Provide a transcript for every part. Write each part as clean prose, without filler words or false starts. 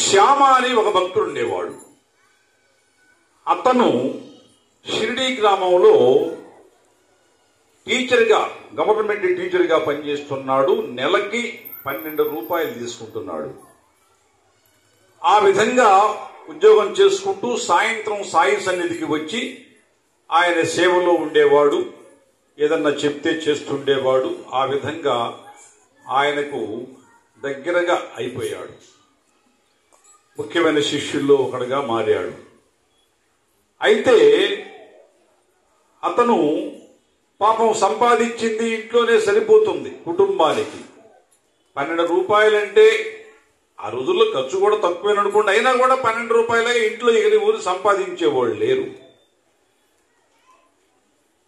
శ్యామ అని ఒక భక్తుడు ఉండేవాడు. అతను షిరిడీ గ్రామంలో టీచర్గా, గవర్నమెంట్ టీచర్గా పనిచేస్తున్నాడు. నెలకి 12 రూపాయలు తీసుకుంటున్నాడు. ఆ విధంగా ఉద్యోగం చేసుకుంటూ సాయంత్రం సాయి సన్నిధికి వచ్చి ఆయన సేవలో ఉండేవాడు. ఏదన్నా చెప్తే చేస్తుండేవాడు. ఆ విధంగా ఆయనకు దగ్గరగా అయిపోయాడు. ముఖ్యమైన శిష్యుల్లో ఒకడుగా మారాడు. అయితే అతను పాపం సంపాదించింది ఇంట్లోనే సరిపోతుంది కుటుంబానికి. 12 రూపాయలంటే ఆ రోజుల్లో ఖర్చు కూడా తక్కువేననుకోండి. అయినా కూడా 12 రూపాయలే ఇంట్లో ఎగిరి ఊరు సంపాదించేవాళ్ళు లేరు.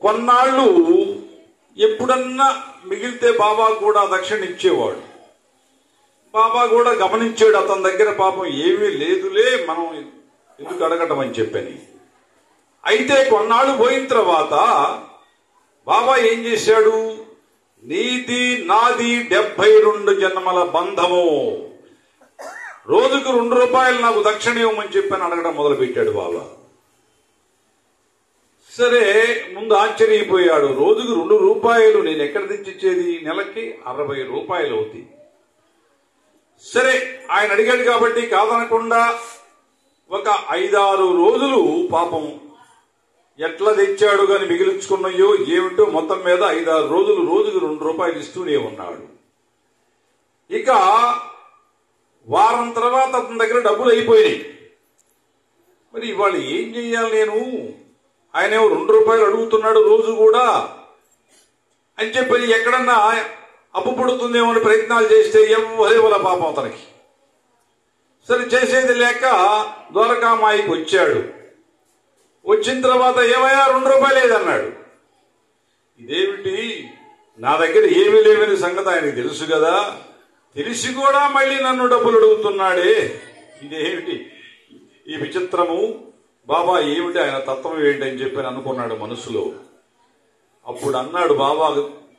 కొన్నాళ్ళు ఎప్పుడన్నా మిగిలితే బాబా కూడా దక్షిణ ఇచ్చేవాడు. బాబా కూడా గమనించాడు అతని దగ్గర పాపం ఏమీ లేదులే, మనం ఎందుకు అడగటం అని చెప్పని. అయితే కొన్నాళ్ళు పోయిన తర్వాత బాబా ఏం చేశాడు, నీది నాది 72 జన్మల బంధము, రోజుకు 2 రూపాయలు నాకు దక్షిణ ఇవ్వమని చెప్పని అడగడం మొదలుపెట్టాడు బాబా. సరే, ముందు ఆశ్చర్యపోయాడు. రోజుకు 2 రూపాయలు నేను ఎక్కడ తెచ్చిచ్చేది? నెలకి 60 రూపాయలు అవుతాయి. సరే, ఆయన అడిగాడు కాబట్టి కాదనకుండా ఒక 5-6 రోజులు పాపం ఎట్లా తెచ్చాడు గాని మిగిలించుకున్నాయో ఏమిటో మొత్తం మీద 5-6 రోజులు రోజుకు 2 రూపాయలు ఇస్తూనే ఉన్నాడు. ఇక వారం తర్వాత అతని దగ్గర డబ్బులు అయిపోయినాయి. మరి ఇవాళ ఏం చెయ్యాలి నేను? ఆయనేమో 2 రూపాయలు అడుగుతున్నాడు రోజు కూడా అని చెప్పి ఎక్కడన్నా అప్పు పడుతుందేమో అని ప్రయత్నాలు చేస్తే ఎవరేవల పాపం అతనికి. సరే, చేసేది లేక ద్వారకామాయికి వచ్చాడు. వచ్చిన తర్వాత ఏమయ్యా 2 రూపాయలు లేదన్నాడు. ఇదేమిటి, నా దగ్గర ఏమీ లేవని సంగతి ఆయనకి తెలుసు కదా, తెలిసి కూడా మళ్ళీ నన్ను డబ్బులు అడుగుతున్నాడే, ఇదేమిటి ఈ విచిత్రము, బాబా ఏమిటి ఆయన తత్వం ఏంటని చెప్పి అనుకున్నాడు మనసులో. అప్పుడు అన్నాడు బాబా,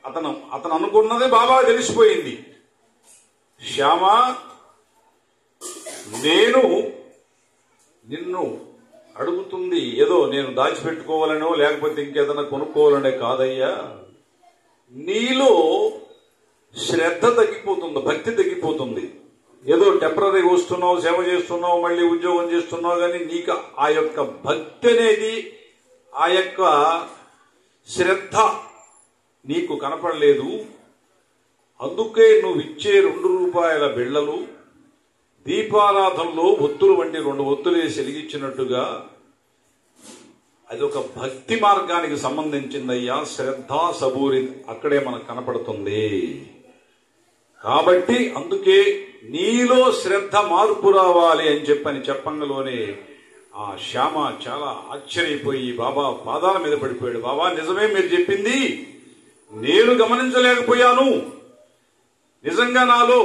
అతను అనుకున్నది బాబా తెలిసిపోయింది. శ్యామ, నేను నిన్ను అడుగుతుంది ఏదో నేను దాచిపెట్టుకోవాలనో లేకపోతే ఇంకేదైనా కొనుక్కోవాలనే కాదయ్యా, నీలో శ్రద్ధ తగ్గిపోతుంది, భక్తి తగ్గిపోతుంది. ఏదో టెంపరీగా వస్తున్నావు, సేవ చేస్తున్నావు, మళ్ళీ ఉద్యోగం చేస్తున్నావు, కానీ నీకు ఆ యొక్క భక్తి అనేది, ఆ యొక్క శ్రద్ధ నీకు కనపడలేదు. అందుకే నువ్వు ఇచ్చే 2 రూపాయల బిళ్ళలు దీపారాధనలో ఒత్తులు వంటి 2 ఒత్తులు వేసి వెలిగించినట్టుగా అది ఒక భక్తి మార్గానికి సంబంధించిందయ్యా. శ్రద్ధ సబూరి అక్కడే మనకు కనపడుతుంది. కాబట్టి అందుకే నీలో శ్రద్ధ మార్పు రావాలి అని చెప్పంగలోనే ఆ శ్యామ చాలా ఆశ్చర్యపోయి బాబా పాదాల మీద పడిపోయాడు. బాబా, నిజమే మీరు చెప్పింది, నేను గమనించలేకపోయాను. నిజంగా నాలో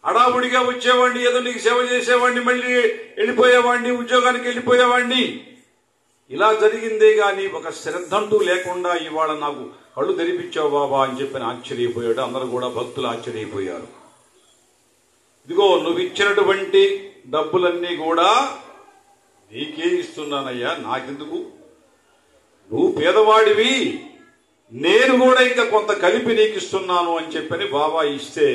హడావుడిగా వచ్చేవాడిని, ఏదో నీకు సేవ చేసేవాడిని, మళ్ళీ వెళ్ళిపోయేవాడిని, ఉద్యోగానికి వెళ్ళిపోయేవాడిని. ఇలా జరిగిందే గాని ఒక శ్రద్ధ అంటూ లేకుండా ఇవాళ నాకు కళ్ళు తెరిపించావు బాబా అని చెప్పి ఆశ్చర్యపోయాడు. అందరూ కూడా భక్తులు ఆశ్చర్యపోయారు. ఇదిగో నువ్వు ఇచ్చినటువంటి డబ్బులన్నీ కూడా నీకే ఇస్తున్నానయ్యా, నాకెందుకు, నువ్వు పేదవాడివి, నేను కూడా ఇంకా కొంత కలిపి నీకు ఇస్తున్నాను అని చెప్పని బాబా ఇస్తే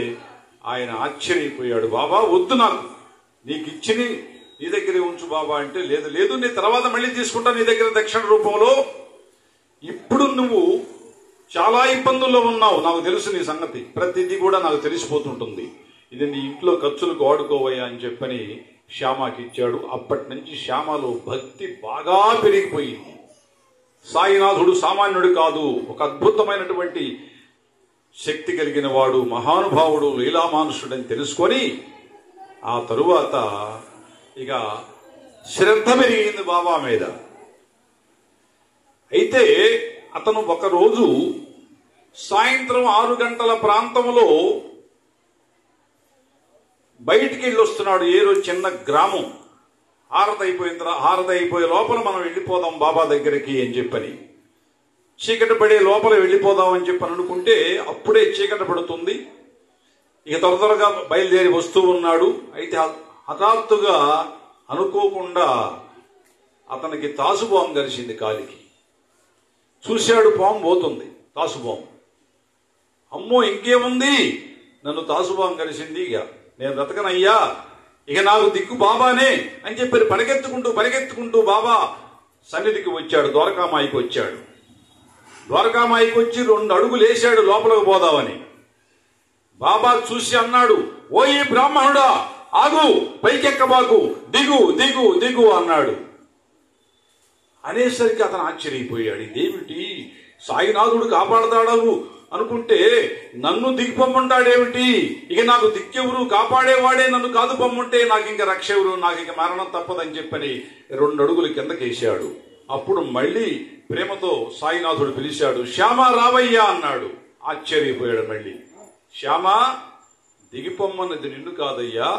ఆయన ఆశ్చర్యపోయాడు. బాబా వద్దు, నాకు నీకు ఇచ్చి నీ దగ్గరే ఉంచు బాబా అంటే, లేదు లేదు, నీ తర్వాత మళ్ళీ తీసుకుంటా నీ దగ్గర దక్షిణ రూపంలో. ఇప్పుడు నువ్వు చాలా ఇబ్బందుల్లో ఉన్నావు, నాకు తెలుసు నీ సంగతి, ప్రతిదీ కూడా నాకు తెలిసిపోతుంటుంది, ఇది నీ ఇంట్లో ఖర్చులకు వాడుకోవయ్యా అని చెప్పని శ్యామకి ఇచ్చాడు. అప్పటి నుంచి శ్యామలో భక్తి బాగా పెరిగిపోయింది. సాయినాథుడు సామాన్యుడు కాదు, ఒక అద్భుతమైనటువంటి శక్తి కలిగిన వాడు, మహానుభావుడు, లీలామానుషుడని తెలుసుకొని ఆ తరువాత ఇక శ్రద్ధ పెరిగింది బాబా మీద. అయితే అతను ఒకరోజు సాయంత్రం 6 గంటల ప్రాంతంలో బయటికి వెళ్ళొస్తున్నాడు. ఏదో చిన్న గ్రామం, హారతి అయిపోయే లోపల మనం వెళ్ళిపోదాం బాబా దగ్గరికి అని చెప్పని, చీకటి పడే లోపల వెళ్ళిపోదాం అని చెప్పని అనుకుంటే అప్పుడే చీకటి పడుతుంది. ఇక త్వరగా బయలుదేరి వస్తూ ఉన్నాడు. అయితే హఠాత్తుగా అనుకోకుండా అతనికి తాసుబాం కలిసింది కాలికి. చూశాడు, పాము పోతుంది, తాసుబాం. అమ్మో ఇంకేముంది, నన్ను తాసుబాం కలిసింది, ఇక నేను బ్రతకనయ్యా, ఇక నాకు దిక్కు బాబానే అని చెప్పి పరిగెత్తుకుంటూ బాబా సన్నిధికి వచ్చాడు. ద్వారకామాయికి వచ్చాడు. ద్వారకామాయికి వచ్చి 2 అడుగులు వేశాడు లోపలికి పోదామని. బాబా చూసి అన్నాడు, ఓ ఈ బ్రాహ్మణుడా, ఆగు, పైకెక్కబాకు, దిగు దిగు దిగు అన్నాడు. అనేసరికి అతను ఆశ్చర్యపోయాడు. ఇదేమిటి, సాయినాథుడు కాపాడతాడు అనుకుంటే నన్ను దిగిపొమ్మంటాడేమిటి, ఇక నాకు దిక్కెవరు, కాపాడేవాడే నన్ను కాదు పొమ్మంటే నాకు ఇంక రక్ష ఎవరు, నాకు ఇంక మరణం తప్పదని చెప్పని 2 అడుగులు కిందకేశాడు. అప్పుడు మళ్ళీ ప్రేమతో సాయినాథుడు పిలిచాడు, శ్యామ రావయ్యా అన్నాడు. ఆశ్చర్యపోయాడు మళ్ళీ. శ్యామ, దిగిపొమ్మన్నది నిన్ను కాదయ్యా,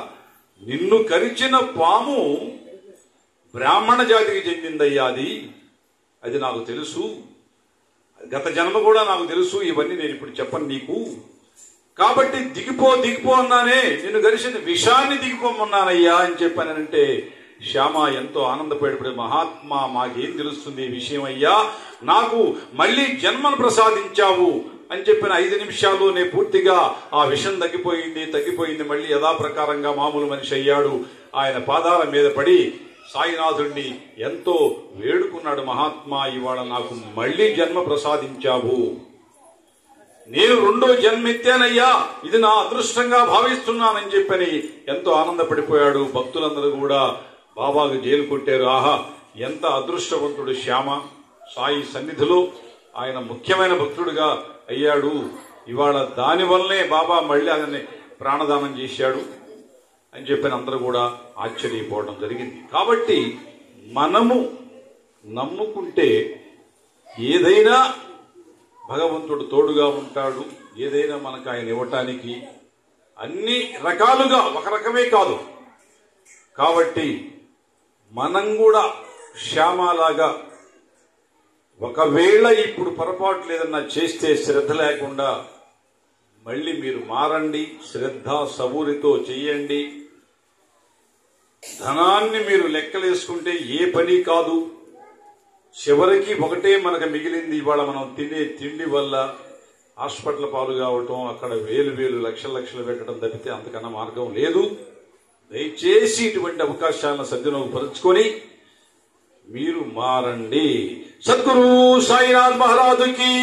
నిన్ను కరిచిన పాము బ్రాహ్మణ జాతికి చెందిందయ్యా, అది నాకు తెలుసు, గత జన్మ కూడా నాకు తెలుసు, ఇవన్నీ నేను ఇప్పుడు చెప్పను నీకు, కాబట్టి దిగిపో అన్నానే, నిన్ను గరిచిన విషాన్ని దిగిపోమన్నానయ్యా అని చెప్పానంటే శ్యామ ఎంతో ఆనందపడిపోయి, మహాత్మా మాకేం తెలుస్తుంది ఈ విషయం అయ్యా, నాకు మళ్ళీ జన్మను ప్రసాదించావు అని చెప్పిన 5 నిమిషాల్లోనే పూర్తిగా ఆ విషం తగ్గిపోయింది. మళ్ళీ యథాప్రకారంగా మామూలు మనిషి అయ్యాడు. ఆయన పాదాల మీద పడి సాయినాథుడిని ఎంతో వేడుకున్నాడు, మహాత్మా ఇవాళ నాకు మళ్ళీ జన్మ ప్రసాదించావు, నేను 2వ జన్మెత్తానయ్యా, ఇది నా అదృష్టంగా భావిస్తున్నానని చెప్పని ఎంతో ఆనందపడిపోయాడు. భక్తులందరూ కూడా బాబాకు జైలు కొట్టారు. ఆహా, ఎంత అదృష్టవంతుడు శ్యామ, సాయి సన్నిధిలో ఆయన ముఖ్యమైన భక్తుడిగా అయ్యాడు. ఇవాళ దానివల్లనే బాబా మళ్ళీ ఆయన్ని ప్రాణదానం చేశాడు అని చెప్పిన అందరూ కూడా ఆశ్చర్యపోవడం జరిగింది. కాబట్టి మనము నమ్ముకుంటే ఏదైనా భగవంతుడు తోడుగా ఉంటాడు, ఏదైనా మనకు ఆయన ఇవ్వటానికి అన్ని రకాలుగా, ఒక రకమే కాదు. కాబట్టి మనం కూడా శ్యామలాగా ఒకవేళ ఇప్పుడు పొరపాటు లేదన్నా చేస్తే శ్రద్ధ లేకుండా మళ్ళీ మీరు మారండి, శ్రద్ధ సబూరితో చెయ్యండి. ధనాన్ని మీరు లెక్కలేసుకుంటే ఏ పని కాదు. చివరికి ఒకటే మనకు మిగిలింది, ఇవాళ మనం తినే తిండి వల్ల హాస్పిటల్ పాలు కావటం, అక్కడ వేలు లక్షలు పెట్టడం తప్పితే అంతకన్నా మార్గం లేదు. దయచేసి ఇటువంటి అవకాశాలను సద్వినియోగపరుచుకొని మీరు మారండి. సద్గురు సాయినాథ్ మహారాజుకి